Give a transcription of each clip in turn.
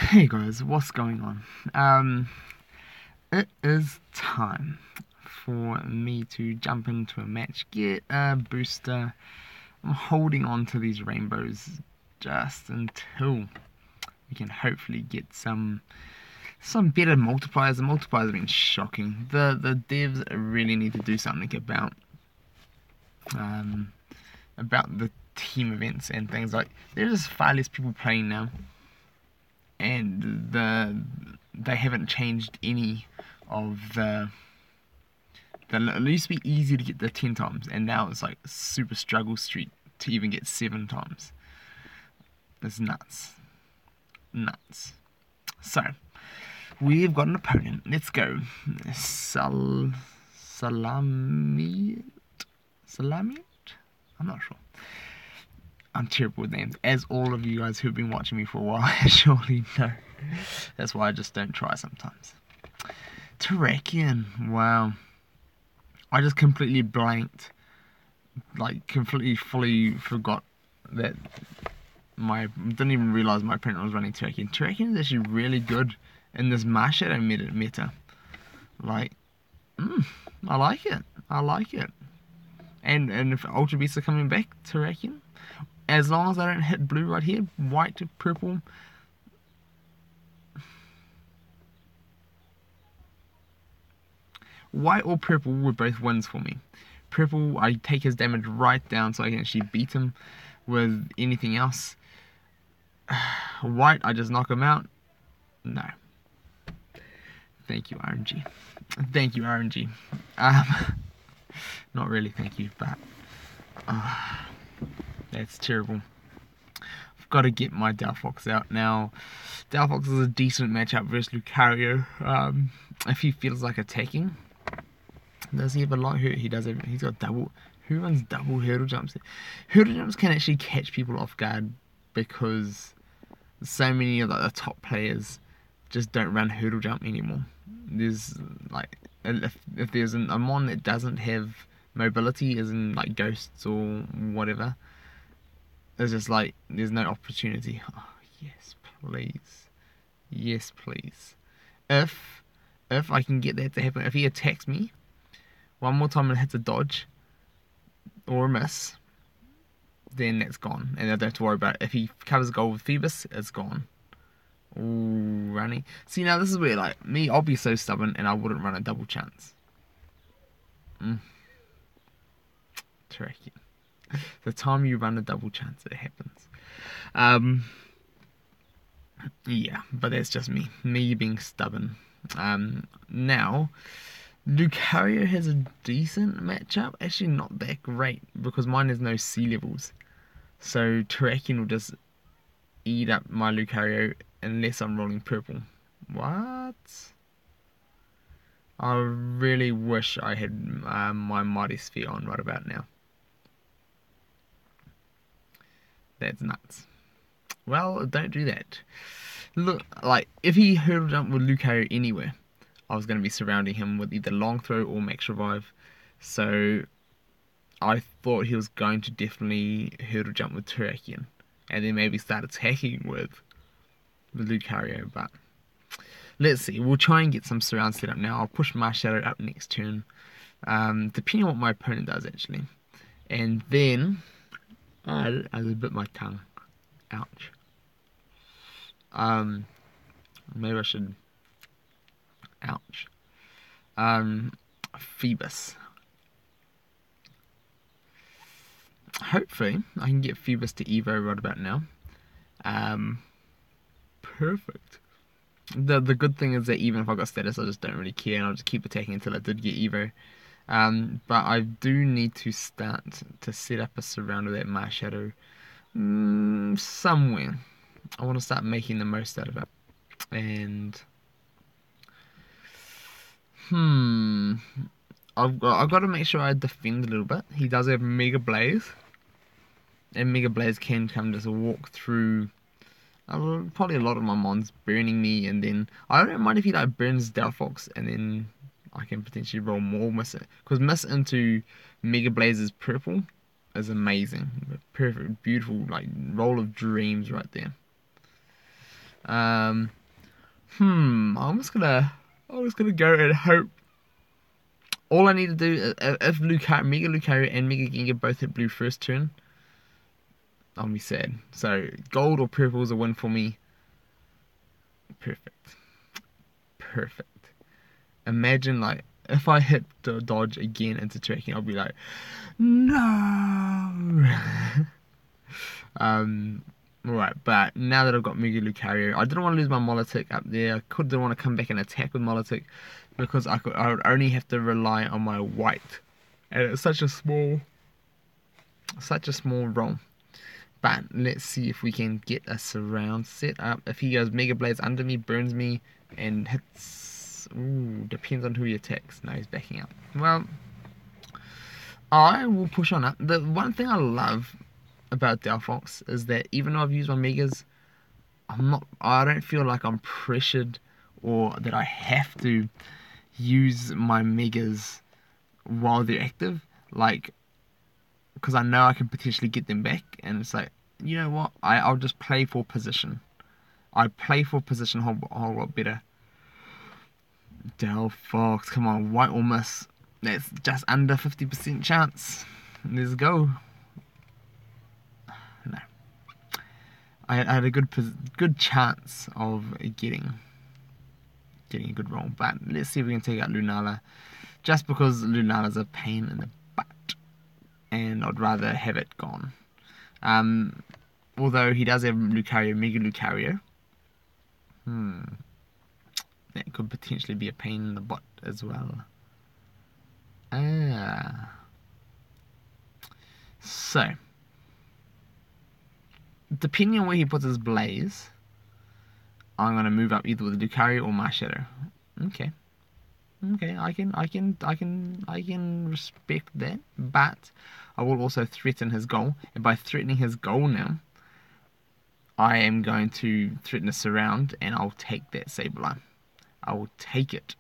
Hey guys, what's going on? It is time for me to jump into a match, get a booster. I'm holding on to these rainbows just until we can hopefully get some better multipliers. The multipliers have been shocking. The devs really need to do something about the team events and things like. There's just far less people playing now, and they haven't changed any of the. It used to be easy to get the 10 times, and now it's like super struggle street to even get 7 times. It's nuts. Nuts. So, we've got an opponent. Let's go. Salami? I'm not sure. I'm terrible with names, as all of you guys who've been watching me for a while surely know. That's why I just don't try sometimes. Terrakion, wow. I just completely blanked, like completely fully forgot that didn't even realise my opponent was running Terrakion. Terrakion is actually really good in this Marshadow meta. Like, I like it. I like it. And if Ultra Beasts are coming back, Terrakion, as long as I don't hit blue right here, white to purple. White or purple were both wins for me. Purple, I take his damage right down so I can actually beat him with anything else. White, I just knock him out. No. Thank you, RNG. Thank you, RNG. Not really thank you, but that's terrible. I've got to get my DELPHOX out now. DELPHOX is a decent matchup versus Lucario. If he feels like attacking. Does he have a lot? He does have. He's got double. Who runs double hurdle jumps? Hurdle jumps can actually catch people off guard because so many of the top players just don't run hurdle jump anymore. There's like if there's a mon that doesn't have mobility, as in like ghosts or whatever, there's just like there's no opportunity. Oh yes, please, yes please. If I can get that to happen, if he attacks me one more time and hits a dodge or a miss, then that's gone, and I don't have to worry about it. If he covers a goal with Phoebus, it's gone. Ooh, running. See, now this is where, like, me, I'll be so stubborn and I wouldn't run a double chance. Terrakion. The time you run a double chance, it happens. Yeah, but that's just me. Me being stubborn. Now, Lucario has a decent matchup. Actually, not that great, because mine has no sea levels. So, Terrakion will just eat up my Lucario unless I'm rolling purple. What? I really wish I had my Mighty Sphere on right about now. That's nuts. Well, don't do that. Look, like, if he hurdle jumped with Lucario anywhere, I was going to be surrounding him with either Long Throw or Max Revive. So, I thought he was going to definitely hurdle jump with Terrakion, and then maybe start attacking with Lucario, but let's see. We'll try and get some surround set up now. I'll push Marshadow up next turn, depending on what my opponent does, actually. And then, I bit my tongue. Ouch. Maybe I should. Ouch. Phoebus. Hopefully, I can get Phoebus to Evo right about now. Perfect. The good thing is that even if I got status, I just don't really care, and I'll just keep attacking until I did get Evo. But I do need to start to set up a surround with that Marshadow somewhere. I want to start making the most out of it. And I've got to make sure I defend a little bit. He does have Mega Blaze, and Mega Blaze can come just walk through probably a lot of my mons, burning me, and then I don't mind if he like burns DELPHOX, and then I can potentially roll more miss it, because miss into Mega Blaze's purple is amazing. Perfect, beautiful, like roll of dreams right there. I'm just gonna go and hope. All I need to do, if Mega Lucario and Mega Gengar both hit blue first turn, I'll be sad. So gold or purple is a win for me. Perfect. Perfect. Imagine like if I hit the dodge again into tracking, I'll be like, no. Alright, but now that I've got Mega Lucario, I didn't want to lose my Molotech up there. I didn't want to come back and attack with Molotech because I would only have to rely on my white, and it's such a small roll. But let's see if we can get a surround set up. If he goes Mega Blades under me, burns me, and hits. Ooh, depends on who he attacks. No, he's backing up. Well, I will push on up. The one thing I love about DELPHOX is that even though I've used my Megas, I don't feel like I'm pressured or that I have to use my Megas while they're active. Like, because I know I can potentially get them back, and it's like, you know what, I'll just play for position. I play for position a whole lot better. DELPHOX, come on, white or miss. That's just under 50% chance. Let's go. No, I had a good chance of getting a good roll, but let's see if we can take out Lunala, just because Lunala's a pain in the butt, and I'd rather have it gone. Although he does have Lucario, Mega Lucario. That could potentially be a pain in the butt as well. So, depending on where he puts his Blaze, I'm gonna move up either with Lucario or Marshadow. Okay, I can respect that, but I will also threaten his goal, and by threatening his goal now, I am going to threaten a surround, and I'll take that Sableye. I will take it.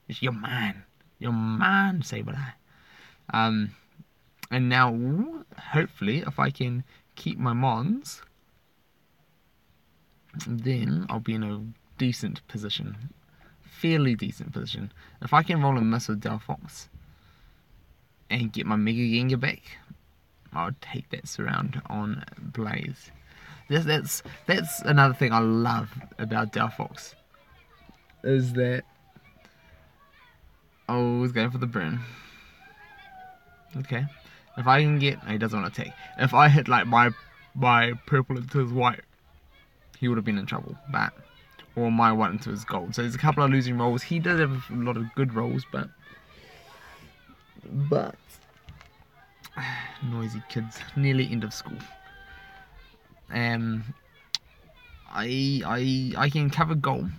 You're mine, Sableye. And now, hopefully, if I can keep my Mons, then I'll be in a decent position. Fairly decent position. If I can roll a miss with DELPHOX and get my Mega Gengar back, I would take that surround on Blaze. That's another thing I love about DELPHOX, is that I always go for the burn. Okay, if I can get, he doesn't want to take. If I hit like my purple into his white, he would have been in trouble. Or my white into his gold. So there's a couple of losing rolls. He does have a lot of good rolls, but noisy kids. Nearly end of school. I can cover gold,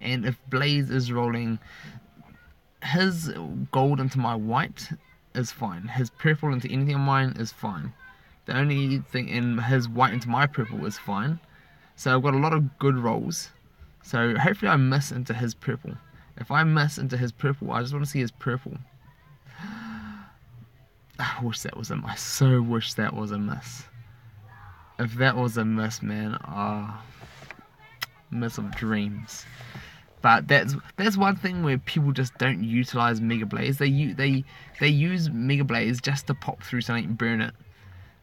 and if Blaze is rolling his gold into my white is fine. His purple into anything on mine is fine. The only thing in his white into my purple is fine. So I've got a lot of good rolls. So hopefully I miss into his purple. If I miss into his purple, I just want to see his purple. I wish that was a miss. I so wish that was a miss. If that was a miss, man, miss of dreams. But that's one thing where people just don't utilize Mega Blaze. They use Mega Blaze just to pop through something and burn it.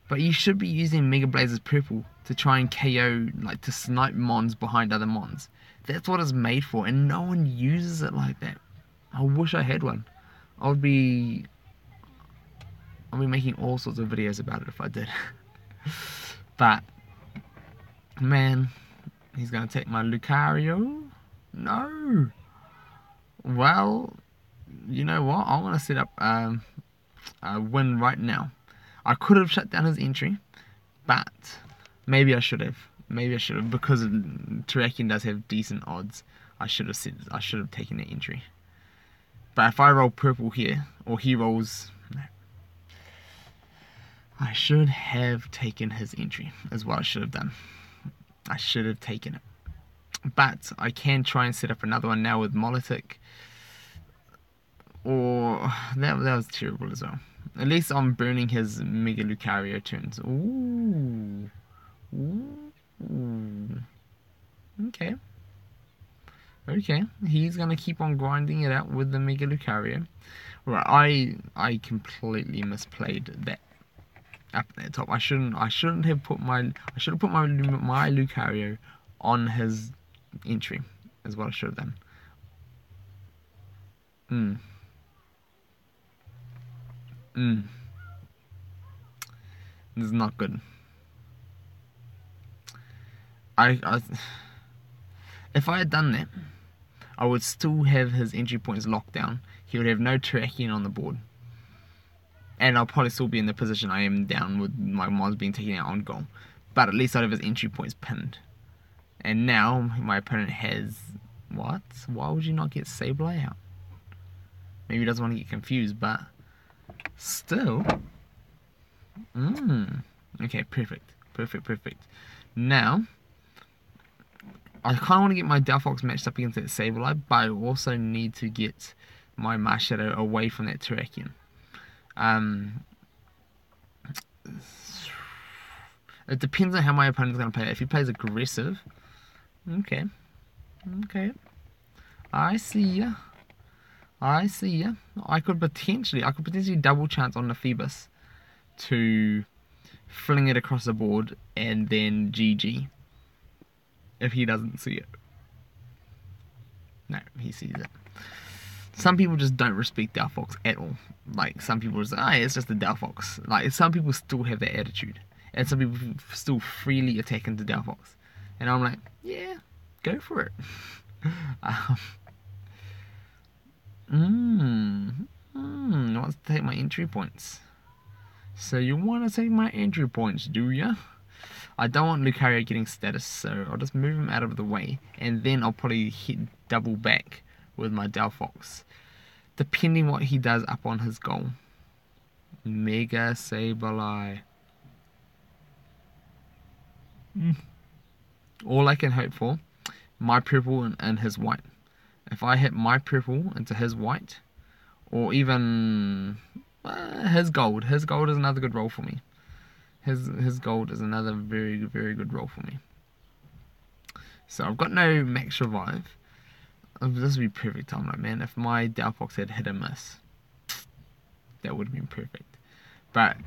But you should be using Mega Blaze's purple to try and KO, like to snipe Mons behind other Mons. That's what it's made for, and no one uses it like that. I wish I had one. I'll be making all sorts of videos about it if I did. But man, he's gonna take my Lucario. No. Well, you know what? I'm gonna set up a win right now. I could have shut down his entry, but maybe I should have. Because Terrakion does have decent odds. I should have taken that entry. But if I roll purple here, or he rolls, no, I should have taken his entry, is what I should have done. I should have taken it. But I can try and set up another one now with Molotech. Or that was terrible as well. At least I'm burning his Mega Lucario turns. Ooh. Okay. Okay, he's gonna keep on grinding it out with the Mega Lucario. Right, I completely misplayed that up at the top. I shouldn't have put my my Lucario on his entry. Is what I should have done. Mm. Mm. This is not good. I if I had done that, I would still have his entry points locked down. He would have no tracking on the board. And I'll probably still be in the position I am down with my mons being taken out on goal. But at least I'd have his entry points pinned. And now my opponent has... What? Why would you not get Sableye out? Maybe he doesn't want to get confused, but... Still... Okay, perfect. Perfect. Now... I kind of want to get my DELPHOX matched up against that Sableye, but I also need to get my Marshadow away from that Terrakion. It depends on how my opponent's going to play. If he plays aggressive, okay, I see ya. I could potentially double chance on the Phoebus to fling it across the board and then GG if he doesn't see it. No, he sees it. Some people just don't respect DELPHOX at all. Like, some people just, it's just a DELPHOX. Like, some people still have that attitude. And some people still freely attack into DELPHOX. And I'm like, yeah, go for it. Wants to take my entry points. So you want to take my entry points, do ya? I don't want Lucario getting status, so I'll just move him out of the way. And then I'll probably hit double back with my DELPHOX, depending what he does up on his goal. Mega Sableye. All I can hope for, my purple and his white. If I hit my purple into his white, or even his gold is another good roll for me. His gold is another very good roll for me. So I've got no max revive. This would be perfect time, like, man. If my DELPHOX had hit a miss, that would have been perfect. But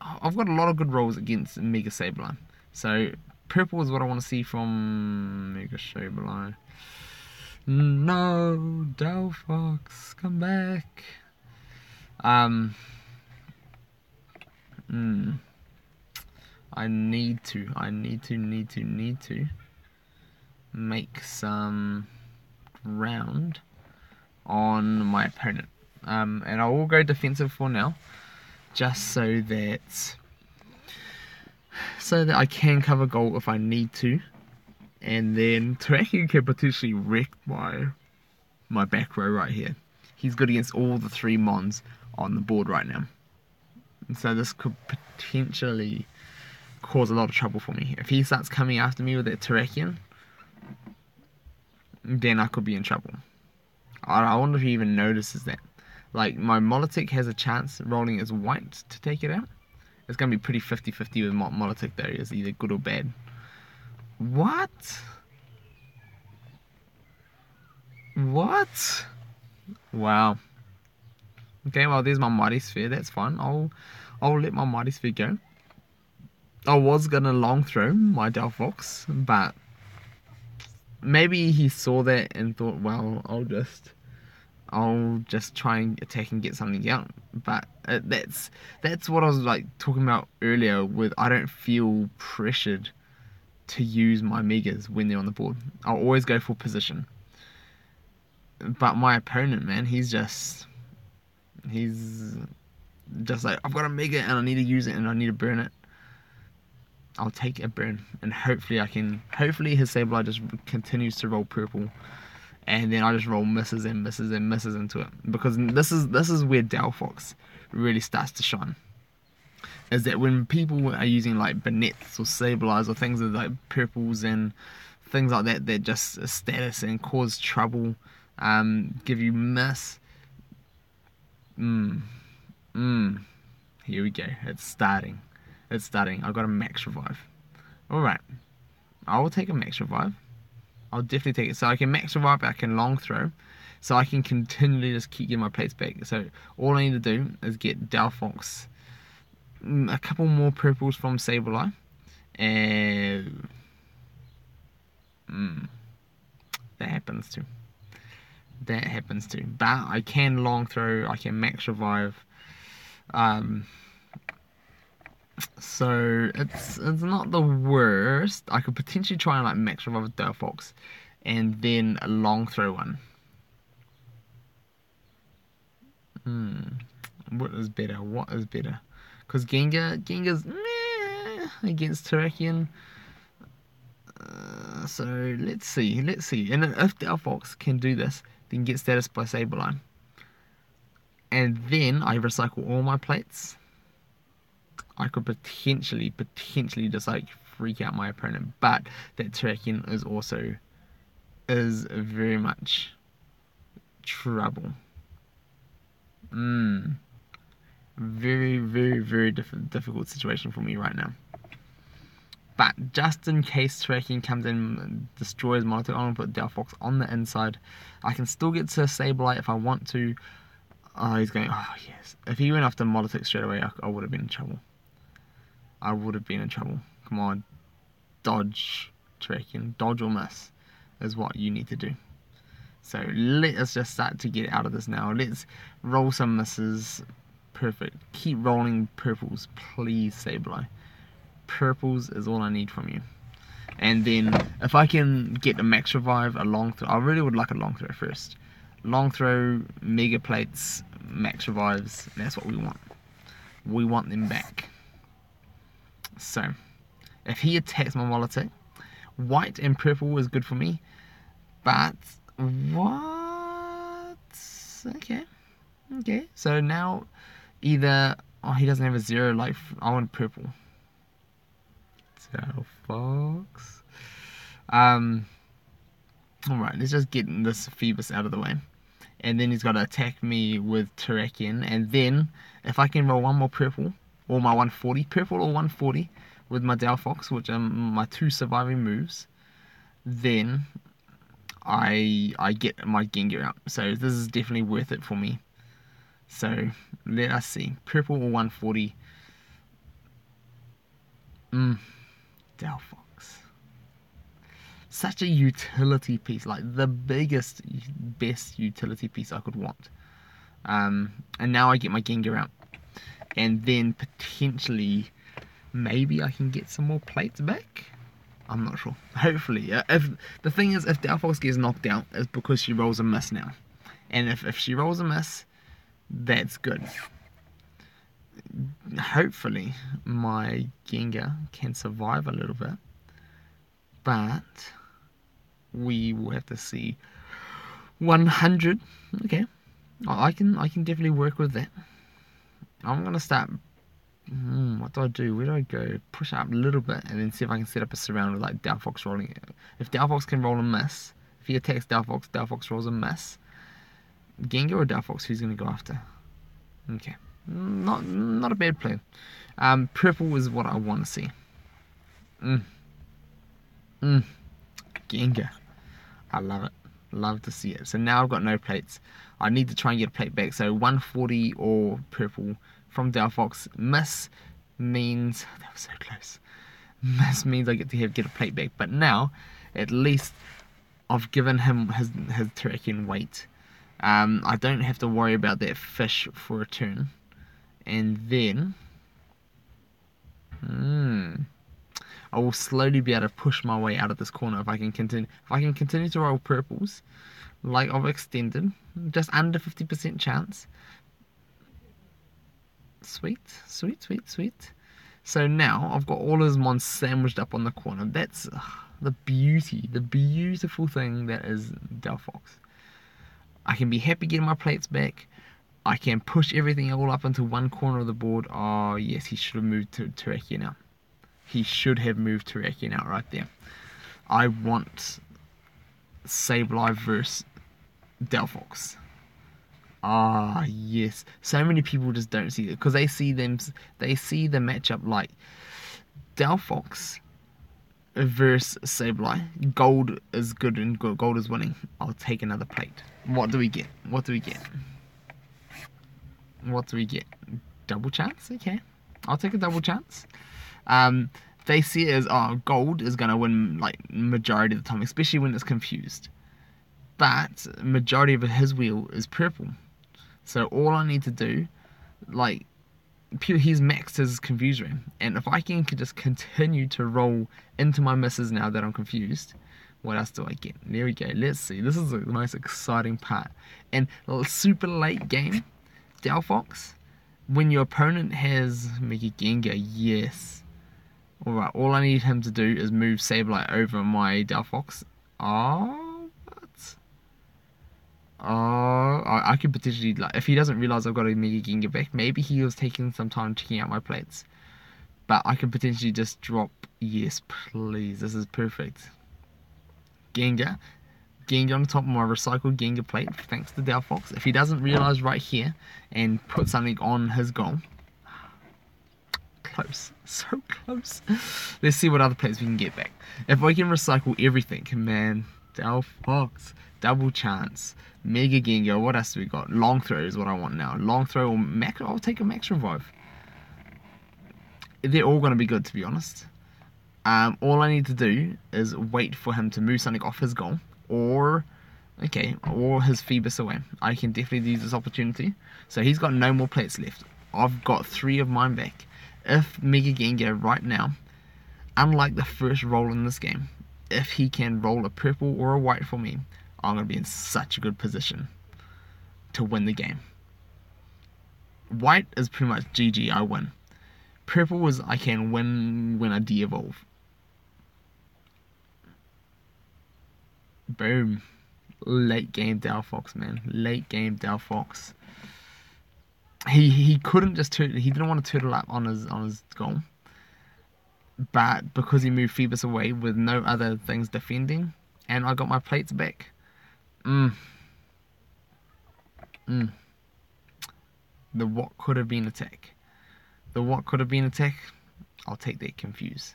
I've got a lot of good rolls against Mega Sableye. So purple is what I want to see from Mega Sableye. No, DELPHOX, come back. I need to make some ground on my opponent. And I will go defensive for now, just so that I can cover goal if I need to, and then Terrakion can potentially wreck my back row right here. He's good against all the 3 mons on the board right now, and so this could potentially cause a lot of trouble for me. If he starts coming after me with that Terrakion, then I could be in trouble. I wonder if he even notices that. Like, my Molotech has a chance rolling as white to take it out. It's going to be pretty 50-50 with Molotech though. It's either good or bad. What? Wow. Okay, well, there's my Mighty Sphere. That's fine. I'll let my Mighty Sphere go. I was going to long throw my DELPHOX, but maybe he saw that and thought, well, I'll just try and attack and get something out. But that's what I was like talking about earlier with, I don't feel pressured to use my Megas when they're on the board. I'll always go for position. But my opponent, man, he's just like, I've got a Mega and I need to use it and I need to burn it. I'll take a burn, and hopefully his Sableye just continues to roll purple, and then I just roll misses and misses and misses into it. Because this is where DELPHOX really starts to shine. Is that when people are using like Bannettes or Sableyes or things with like purples and things like that just status and cause trouble, give you miss. Here we go. It's starting. I've got a max revive. Alright. I will take a max revive. I'll definitely take it. So I can max revive, I can long throw. So I can continually just keep getting my plates back. So all I need to do is get DELPHOX, a couple more purples from Sableye, and that happens too. That happens too. But I can long throw, I can max revive. So it's not the worst. I could potentially try and like max revive with DELPHOX and then a long throw one. What is better? What is better? Because Gengar's meh against Terrakion. So let's see. And if DELPHOX can do this, then get status by Sableye. And then I recycle all my plates. I could potentially just like freak out my opponent. But that Terrakion is very much trouble. Very, very, very difficult situation for me right now. But just in case Terrakion comes in and destroys Monotone, I'm going to put DELPHOX on the inside. I can still get to Sableye if I want to. Oh, he's going, oh yes. If he went after Monotone straight away, I would have been in trouble. Come on. Dodge, Terrakion. Dodge or miss is what you need to do. So let us just start to get out of this now. Let's roll some misses. Perfect. Keep rolling purples, please, Sableye. Purples is all I need from you. And then if I can get a max revive, a long throw. I really would like a long throw first. Long throw, mega plates, max revives. That's what we want. We want them back. So if he attacks my Molotech, white and purple is good for me. But what? Okay. So now either he doesn't have a 0 life. I want purple. DELPHOX. Alright, let's just get this Phoebus out of the way. And then he's got to attack me with Terrakion. And then, if I can roll one more purple, or my 140, purple or 140, with my DELPHOX, which are my 2 surviving moves, then I get my Gengar out. So this is definitely worth it for me. So, let us see. Purple or 140. DELPHOX. Such a utility piece, like the biggest, best utility piece I could want. And now I get my Gengar out. And then potentially, maybe I can get some more plates back? I'm not sure. Hopefully. If the thing is, if DELPHOX gets knocked out, it's because she rolls a miss now. And if she rolls a miss, that's good. Hopefully my Gengar can survive a little bit, but we will have to see. 100, okay, I can definitely work with that. I'm gonna start. What do I do? Where do I go? Push up a little bit and then see if I can set up a surround with like DELPHOX rolling it. If DELPHOX can roll a miss, if he attacks DELPHOX, DELPHOX rolls a miss. Gengar or DELPHOX, who's gonna go after? Okay. Not a bad play. Purple is what I want to see. Gengar. I love it. Love to see it. So now I've got no plates. I need to try and get a plate back. So 140 or purple from DELPHOX. Miss means... that was so close. Miss means I get to get a plate back. But now, at least, I've given him his Terrakion weight. I don't have to worry about that fish for a turn. And then I will slowly be able to push my way out of this corner if I can continue. If I can continue to roll purples, like I've extended, just under 50% chance. Sweet. So now I've got all his mons sandwiched up on the corner. That's the beautiful thing that is DELPHOX. I can be happy getting my plates back. I can push everything all up into one corner of the board. Oh, yes, he should have moved to Terrakion out. He should have moved Terrakion out right there. I want Sableye versus DELPHOX. Ah, yes. So many people just don't see it because they see the matchup like DELPHOX versus Sableye. Gold is good and gold is winning. I'll take another plate. What do we get? What do we get? What do we get? Double chance? Okay. I'll take a double chance. They see it as, oh, gold is going to win like majority of the time, especially when it's confused. But majority of his wheel is purple. So all I need to do, like, he's maxed his confuse ring. And if I can just continue to roll into my misses now that I'm confused, what else do I get? There we go. Let's see. This is the most exciting part. And super late game, DELPHOX, when your opponent has Mega Gengar, yes. Alright, all I need him to do is move Sableye over my DELPHOX. Oh, what? Oh, I could potentially, like, if he doesn't realize I've got a Mega Gengar back, maybe he was taking some time checking out my plates. But I could potentially just drop, yes, please, this is perfect. Gengar on the top of my recycled Gengar plate, thanks to DELPHOX. If he doesn't realize right here and put something on his goal, close, so close. Let's see what other plates we can get back. If I can recycle everything, man, DELPHOX, double chance, Mega Gengar, what else do we got? Long throw is what I want now. Long throw or max, I'll take a max revive. They're all going to be good, to be honest. All I need to do is wait for him to move something off his goal, or his Phoebus away. I can definitely use this opportunity. So he's got no more plates left. I've got 3 of mine back. If Mega Gengar right now, unlike the first roll in this game, if he can roll a purple or a white for me, I'm going to be in such a good position to win the game. White is pretty much GG, I win. Purple is I can win when I de-evolve. Boom. Late game DELPHOX, man. Late game DELPHOX. He couldn't just he didn't want to turtle up on his goal. But because he moved Phoebus away with no other things defending, and I got my plates back. The what could have been attack. The what could have been attack. I'll take that confuse.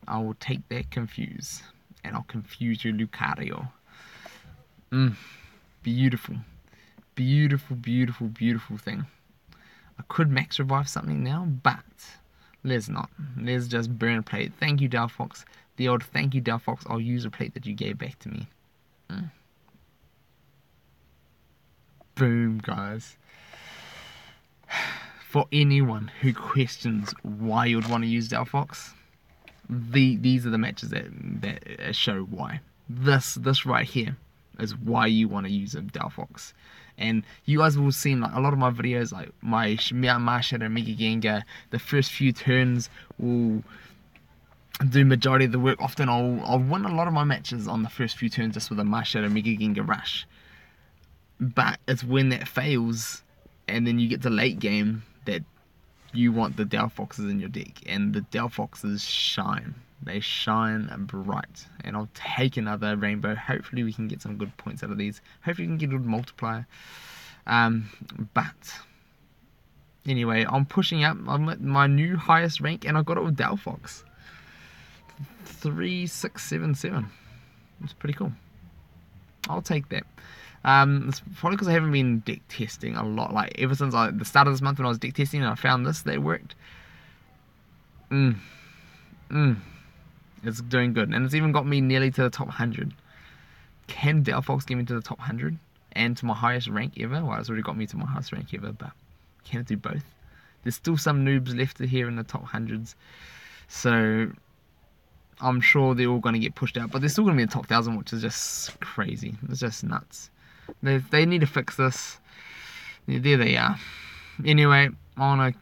I will take that confuse. And I'll confuse your Lucario. Beautiful. Beautiful, beautiful, beautiful thing. I could max revive something now, but let's not. Let's just burn a plate. Thank you, DELPHOX. The old thank you, DELPHOX. I'll use a plate that you gave back to me. Boom, guys. For anyone who questions why you would want to use DELPHOX, these are the matches that show why. This right here is why you want to use a DELPHOX. And you guys will see in like a lot of my videos, like my Shadow Mega Gengar, the first few turns will do majority of the work. Often I'll win a lot of my matches on the first few turns just with a Shadow Mega Gengar rush. But it's when that fails and then you get to late game that you want the DELPHOXes in your deck, and the DELPHOXes shine. They shine bright, and I'll take another rainbow. Hopefully we can get some good points out of these. Hopefully we can get a good multiplier. But anyway, I'm pushing up. I'm at my new highest rank, and I got it with DELPHOX. 3677. It's pretty cool. I'll take that. It's probably because I haven't been deck testing a lot. Like ever since the start of this month when I was deck testing and I found this, that worked. It's doing good, and it's even got me nearly to the top 100. Can DELPHOX get me to the top 100 and to my highest rank ever? Well, it's already got me to my highest rank ever, but can it do both? There's still some noobs left here in the top hundreds, so I'm sure they're all going to get pushed out, but they're still going to be in the top 1,000, which is just crazy. It's just nuts. They need to fix this. Yeah, there they are. Anyway, I want to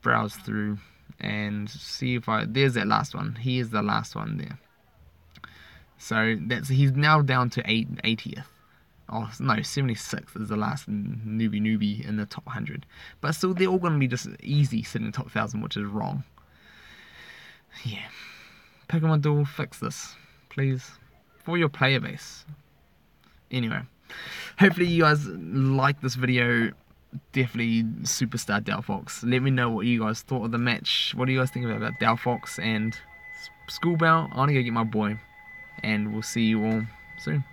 browse through and see if there's that last one. He is the last one there. So he's now down to 80th. Oh no, 76th is the last newbie in the top 100. But still, they're all going to be just easy sitting in the top 1,000, which is wrong. Yeah. Pokemon Duel, fix this, please, for your player base. Anyway, hopefully you guys like this video. Definitely superstar DELPHOX. Let me know what you guys thought of the match. What do you guys think about DELPHOX? And school bell. I want to go get my boy, and we'll see you all soon.